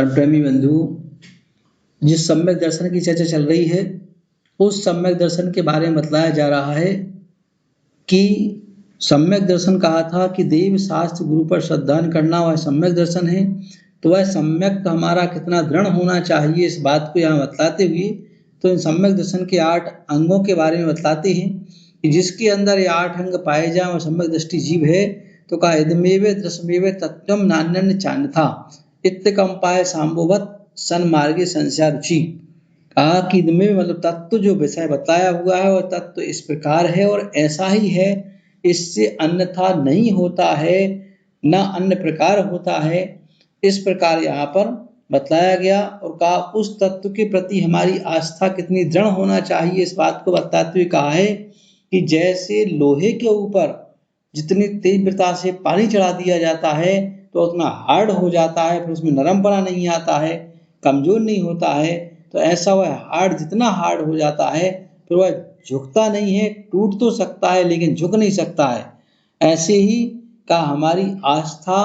प्रेमी बंधु, जिस सम्यक दर्शन की चर्चा चल रही है उस सम्यक दर्शन के बारे में बतलाया जा रहा है कि सम्यक दर्शन कहा था कि देव शास्त्र गुरु पर श्रद्धा करना वह सम्यक दर्शन है। तो वह सम्यक हमारा कितना दृढ़ होना चाहिए इस बात को यहाँ बतलाते हुए तो इन सम्यक दर्शन के 8 अंगों के बारे में बतलाते हैं कि जिसके अंदर ये 8 अंग पाए जाए वह सम्यक दृष्टि जीव है। तो कहा इदमेव दृश्यमेव तत्वम नान्यन चान्यथा इत्थकंपाय सांभवत सन्मार्गे संस्या रुचि। कहा कि इदमेव मतलब तत्व जो विषय बताया हुआ है वह तत्व इस प्रकार है और ऐसा ही है, इससे अन्यथा नहीं होता है, न अन्य प्रकार होता है। इस प्रकार यहाँ पर बतलाया गया और कहा उस तत्व के प्रति हमारी आस्था कितनी दृढ़ होना चाहिए इस बात को बताते हुए कहा है कि जैसे लोहे के ऊपर जितनी तीव्रता से पानी चढ़ा दिया जाता है तो उतना हार्ड हो जाता है, फिर उसमें नरमपना नहीं आता है, कमजोर नहीं होता है। तो ऐसा वह हार्ड जितना हार्ड हो जाता है फिर वह झुकता नहीं है, टूट तो सकता है लेकिन झुक नहीं सकता है। ऐसे ही का हमारी आस्था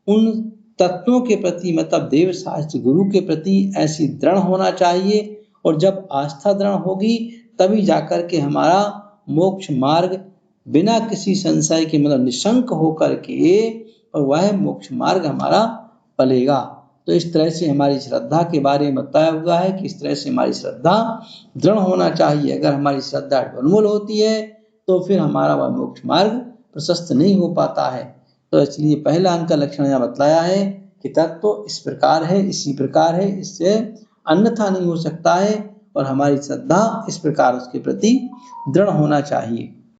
उन तत्वों के प्रति मतलब देव शास्त्र गुरु के प्रति ऐसी दृढ़ होना चाहिए और जब आस्था दृढ़ होगी तभी जाकर के हमारा मोक्ष मार्ग बिना किसी संशय के मतलब निशंक होकर के और वह मोक्ष मार्ग हमारा पलेगा। तो इस तरह से हमारी श्रद्धा के बारे में बताया हुआ है कि इस तरह से हमारी श्रद्धा दृढ़ होना चाहिए। अगर हमारी श्रद्धा डुलमुल होती है तो फिर हमारा वह मोक्ष मार्ग प्रशस्त नहीं हो पाता है। तो इसलिए पहला अंक का लक्षण यहाँ बतलाया है कि तत्व इस प्रकार है, इसी प्रकार है, इससे अन्यथा नहीं हो सकता है और हमारी श्रद्धा इस प्रकार उसके प्रति दृढ़ होना चाहिए।